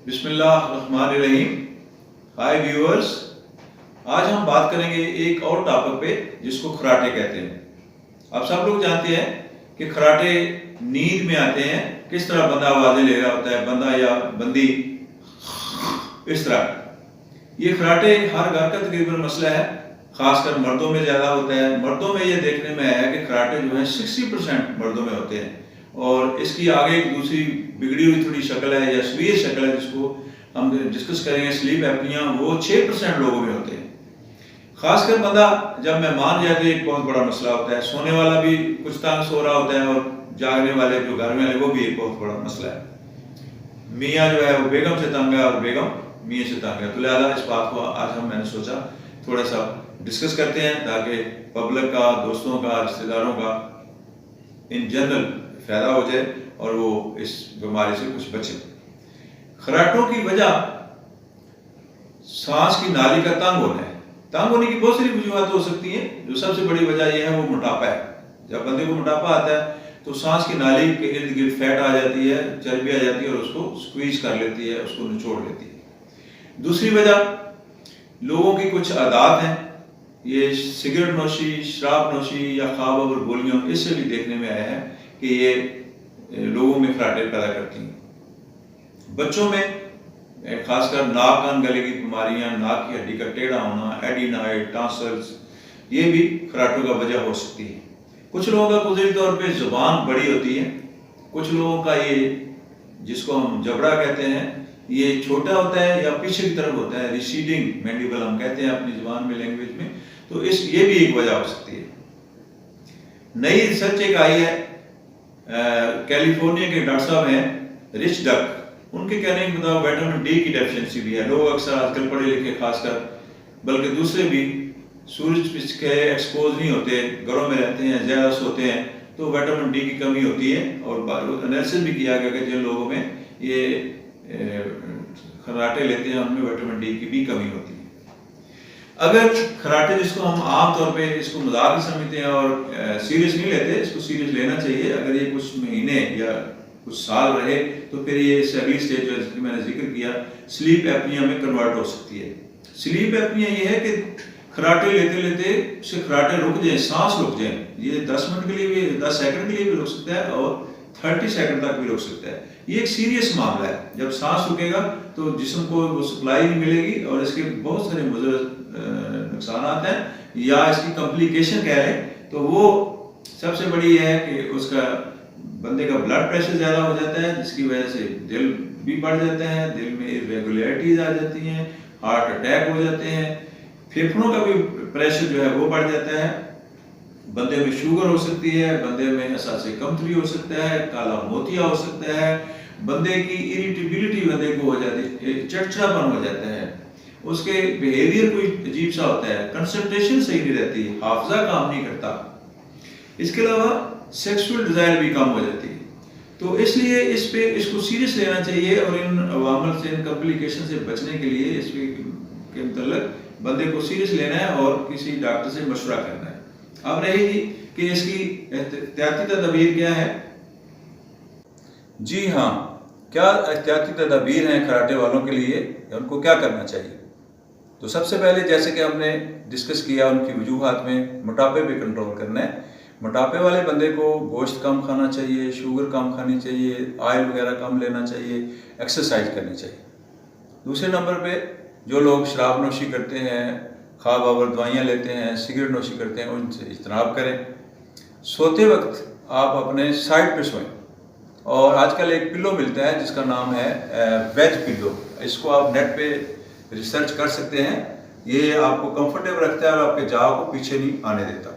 बिस्मिल्लाहिर्रहमानिर्रहीम। हाय व्यूअर्स, आज हम बात करेंगे एक और टॉपिक पे जिसको खराटे कहते हैं। आप सब लोग जानते हैं कि खराटे नींद में आते हैं। किस तरह बंदा आवाजें ले रहा होता है, बंदा या बंदी इस तरह। ये खराटे हर घर का तकरीबन मसला है, खासकर मर्दों में ज़्यादा होता है। मर्दों में ये देखने में आया कि खराटे जो है 60% मर्दों में होते हैं, और इसकी आगे एक दूसरी बिगड़ी हुई थोड़ी शक्ल है या स्वीर शक्ल है जिसको हम डिस्कस करेंगे, स्लीप एपनिया, वो 6% लोगों में होते हैं। खासकर बंदा जब मेहमान जाते हैं एक बहुत बड़ा मसला होता है। सोने वाला भी कुछ तंग सो रहा होता है और जागने वाले जो घर में है वो भी एक बहुत बड़ा मसला है। मियाँ जो है वो बेगम से तंग है और बेगम मियाँ से तंग है। तो लिहाजा इस बात को आज मैंने सोचा थोड़ा सा डिस्कस करते हैं ताकि पब्लिक का, दोस्तों का, रिश्तेदारों का इन जनरल फायदा हो जाए और वो इस बीमारी से कुछ बचे। खराटों की वजह सांस की नाली का तंग होना है। तंग होने की बहुत सारी वजूहत हो सकती हैं। जो सबसे बड़ी वजह यह है वो मोटापा है। जब बंदे को मोटापा आता है तो सांस की नाली के इर्द गिर्द फैट आ जाती है, चर्बी आ जाती है और उसको स्क्वीज कर लेती है, उसको निचोड़ लेती है। दूसरी वजह लोगों की कुछ आदत हैं, ये सिगरेट नोशी, शराब नोशी या ख्वाब और गोलियों, इससे भी देखने में आया है कि ये लोगों में खराटे पैदा करती हैं। बच्चों में खासकर नाक कान गले की बीमारियां, नाक की हड्डी का टेढ़ा होना, एडिनाइड, टॉन्सिल्स, ये भी खराटों का वजह हो सकती है। कुछ लोगों का कुदरती तौर पे जुबान बड़ी होती है। कुछ लोगों का ये जिसको हम जबड़ा कहते हैं ये छोटा होता है या पीछे की तरफ होता है, रिसीडिंग मैंडिबल हम कहते हैं अपनी जुबान में, लैंग्वेज में। तो ये भी एक वजह हो सकती है। नई रिसर्च एक आई है, कैलिफोर्निया के डॉक्टर साहब हैं रिच डक, उनके कहने के मुताबिक विटामिन डी की डेफिशिएंसी भी है। लोग अक्सर आजकल पढ़े लिखे खासकर, बल्कि दूसरे भी सूरज के एक्सपोज नहीं होते, घरों में रहते हैं, ज़्यादा सोते हैं, तो विटामिन डी की कमी होती है। और एनालिसिस भी किया गया कि जिन लोगों में ये खराटे लेते हैं उनमें विटामिन डी की भी कमी होती है। अगर खराटे जिसको हम आम तौर पे इसको मजाक ही समझते हैं और सीरियस नहीं लेते, इसको सीरियस लेना चाहिए। अगर ये कुछ महीने या कुछ साल रहे तो फिर ये इससे अगली स्टेज जो जिसकी मैंने जिक्र किया, स्लीप एपनिया में कन्वर्ट हो सकती है। स्लीप एपनिया ये है कि खराटे लेते लेते से खराटे रुक जाए, सांस रुक जाए। ये 10 मिनट के लिए भी, 10 सेकंड के लिए भी रुक सकता है और 30 सेकंड तक भी रुक सकता है। ये एक सीरियस मामला है। जब सांस रुकेगा तो जिस्म को वो सप्लाई नहीं मिलेगी और इसके बहुत सारे मुज़र नुकसान हैं, या इसकी कॉम्प्लिकेशन कह लें तो वो सबसे बड़ी ये है कि उसका बंदे का ब्लड प्रेशर ज़्यादा हो जाता है, जिसकी वजह से दिल भी बढ़ जाता है, दिल में इरेगुलरिटीज आ जाती हैं, हार्ट अटैक हो जाते हैं, फेफड़ों का भी प्रेशर जो है वो बढ़ जाता है, बंदे में शुगर हो सकती है, बंदे में असासे कमतरी हो सकता है, काला मोतिया हो सकता है, बंदे की इरिटेबिलिटी बंदे को हो जाती है, चिड़चिड़ापन हो जाता है, उसके बिहेवियर कोई अजीब सा होता है, कंसंट्रेशन सही नहीं रहती, हाफजा काम नहीं करता। इसके अलावा सेक्सुअल डिजायर भी कम हो जाती है। तो इसलिए इसको सीरियस लेना चाहिए और इन अवामल से, इन कॉम्प्लिकेशन से बचने के लिए इसके मतलब बंदे को सीरियस लेना है और किसी डॉक्टर से मशवरा करना है। अब रहेगी कि इसकी एहतियाती तदबीर क्या है। जी हाँ, क्या एहतियाती तदबीर हैं खराटे वालों के लिए, उनको क्या करना चाहिए। तो सबसे पहले जैसे कि हमने डिस्कस किया, उनकी वजूहात में मोटापे पे कंट्रोल करना है। मोटापे वाले बंदे को गोश्त कम खाना चाहिए, शुगर कम खानी चाहिए, ऑयल वगैरह कम लेना चाहिए, एक्सरसाइज करनी चाहिए। दूसरे नंबर पे जो लोग शराब नोशी करते हैं, ख्वाब आवर दवाइयाँ लेते हैं, सिगरेट नोशी करते हैं, उनसे इज्तनाब करें। सोते वक्त आप अपने साइड पे सोएं, और आजकल एक पिलो मिलता है जिसका नाम है वेज पिलो। इसको आप नेट पे रिसर्च कर सकते हैं। ये आपको कंफर्टेबल रखता है और आपके जाव को पीछे नहीं आने देता।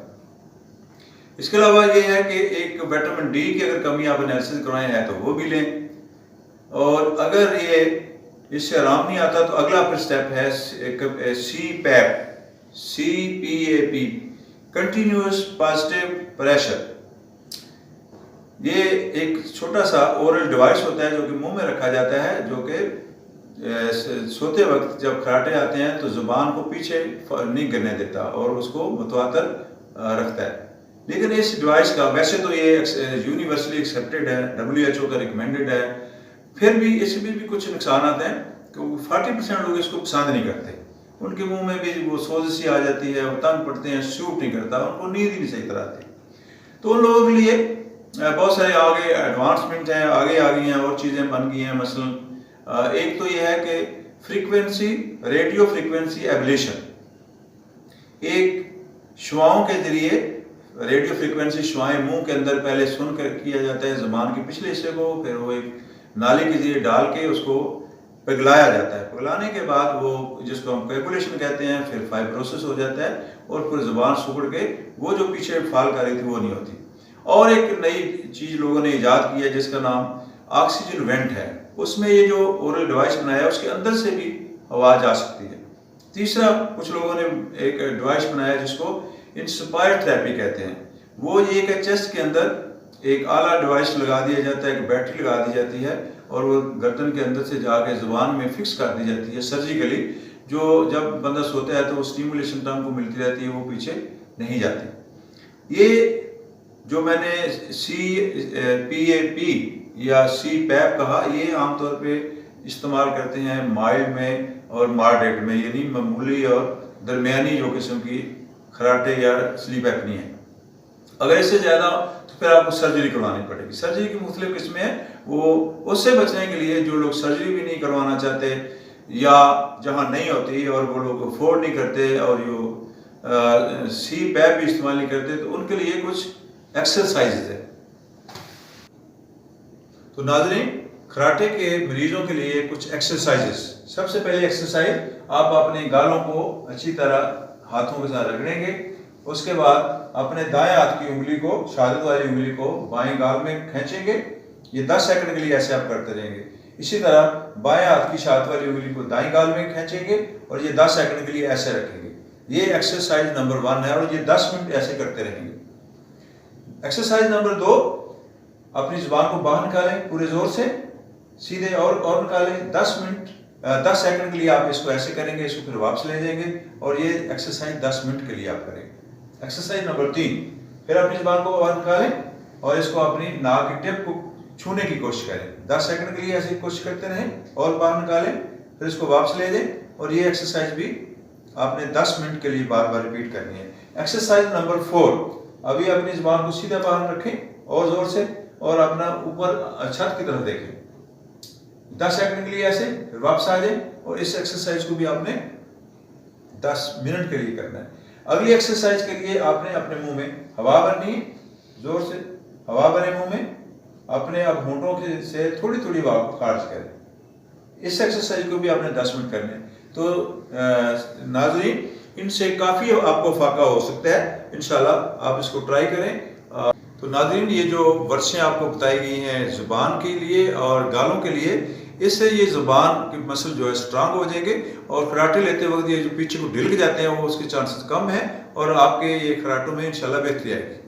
इसके अलावा ये है कि एक विटामिन डी की अगर कमी आप एनालिसिस करवाए हैं तो वो भी लें, और अगर ये इससे आराम नहीं आता तो अगला फिर स्टेप है CPAP, कंटिन्यूअस पॉजिटिव प्रेशर। ये एक छोटा सा ओरल डिवाइस होता है जो कि मुंह में रखा जाता है, जो कि सोते वक्त जब खराटे आते हैं तो जुबान को पीछे नहीं गिरने देता और उसको मुतवातर रखता है। लेकिन इस डिवाइस का वैसे तो ये यूनिवर्सली एक्सेप्टेड है, WHO का रिकमेंडेड है, फिर भी इसमें भी कुछ नुकसान आते हैं कि 40% लोग इसको पसंद नहीं करते, उनके मुंह में भी वो सोज सी आ जाती है, वो तंग पड़ते हैं, सूट नहीं करता, उनको नींद ही नहीं सही तरह आती। तो उन लोगों के लिए बहुत सारे आगे एडवांसमेंट हैं, आगे आ गई हैं और चीज़ें बन गई हैं। मसलन एक तो ये है कि फ्रीक्वेंसी, रेडियो फ्रीक्वेंसी एब्लेशन, एक शुआओं के जरिए रेडियो फ्रीक्वेंसी शुआएं मुंह के अंदर पहले सुन कर किया जाता है ज़बान के पिछले हिस्से को, फिर वो एक नाली के जरिए डाल के उसको पिघलाया जाता है। पिघलाने के बाद वो जिसको हम कैलकुलेशन कहते हैं, फिर फाइब्रोसिस हो जाता है और फिर ज़बान सुकड़ के वो जो पीछे फाल कर रही थी वो नहीं होती। और एक नई चीज़ लोगों ने ईजाद की है जिसका नाम ऑक्सीजन वेंट है। उसमें ये जो ओरल डिवाइस बनाया है उसके अंदर से भी हवा जा सकती है। तीसरा, कुछ लोगों ने एक डिवाइस बनाया जिसको इंस्पायर थेरेपी कहते हैं। वो ये कि चेस्ट के अंदर एक आला डिवाइस लगा दिया जाता है, एक बैटरी लगा दी जाती है और वो गर्दन के अंदर से जाके ज़ुबान में फिक्स कर दी जाती है सर्जिकली, जो जब बंदा सोता है तो वो स्टिमुलेशन टंग को मिलती रहती है, वो पीछे नहीं जाती। ये जो मैंने CPAP या CPAP कहा, ये आमतौर पे इस्तेमाल करते हैं माइल्ड में और मॉडरेट में, यानी मामूली और दरमियानी जो किस्म की खराटे या स्लीप एपनी है। अगर इससे ज़्यादा तो फिर आपको सर्जरी करवानी पड़ेगी। सर्जरी की मुख्तलिफ किस्में हैं, वो उससे बचने के लिए जो लोग सर्जरी भी नहीं करवाना चाहते या जहाँ नहीं होती और वो लोग अफोर्ड नहीं करते और जो CPAP भी इस्तेमाल नहीं करते, तो उनके लिए कुछ एक्सरसाइजेज है। तो नाज़रीन, खराटे के मरीजों के लिए कुछ एक्सरसाइजेस। सबसे पहले एक्सरसाइज, आप अपने गालों को अच्छी तरह हाथों के साथ रगड़ेंगे। उसके बाद अपने दाएं हाथ की उंगली को, शहादत वाली उंगली को बाएं गाल में खींचेंगे। ये 10 सेकंड के लिए ऐसे आप करते रहेंगे। इसी तरह बाएं हाथ की शहादत वाली उंगली को दाएं गाल में खींचेंगे और ये 10 सेकंड के लिए ऐसे रखेंगे। ये एक्सरसाइज नंबर 1 है और ये 10 मिनट ऐसे करते रहेंगे। एक्सरसाइज नंबर 2, अपनी जुबान को बाहर निकालें पूरे जोर से, सीधे और निकालें। 10 सेकंड के लिए आप इसको ऐसे करेंगे, इसको फिर वापस ले जाएंगे और ये एक्सरसाइज 10 मिनट के लिए आप करेंगे। एक्सरसाइज नंबर 3, फिर अपनी जुबान को बाहर निकालें और इसको अपनी नाक की टिप को छूने की कोशिश करें। 10 सेकंड के लिए ऐसे कोशिश करते रहें और बाहर निकालें, फिर इसको वापस ले दें और ये एक्सरसाइज भी आपने 10 मिनट के लिए बार बार रिपीट करनी है। एक्सरसाइज नंबर 4, अभी अपनी जुबान को सीधा बाहर रखें और जोर से और अपना ऊपर छत की तरफ देखें। 10 सेकंड के लिए ऐसे, फिर वापस आ जाए और इस एक्सरसाइज को भी आपने 10 मिनट के लिए करना है। अगली एक्सरसाइज के लिए आपने अपने मुंह में हवा भरनी है, जोर से हवा भरे मुंह में, अपने अब होंठों के से थोड़ी थोड़ी हवा को खारिज करें। इस एक्सरसाइज को भी आपने 10 मिनट करने हैं। तो नाज़रीन, इनसे काफ़ी आपको फायदा हो सकता है। इंशाल्लाह आप इसको ट्राई करें। तो नाज़रीन, ये जो वर्सें आपको बताई गई हैं ज़ुबान के लिए और गालों के लिए, इससे ये ज़ुबान के मसल जो है स्ट्रांग हो जाएंगे और खराटे लेते वक्त ये जो पीछे को ढिल जाते हैं वो उसके चांसेस कम है और आपके ये खराटों में इंशाल्लाह बेहतरी आएगी।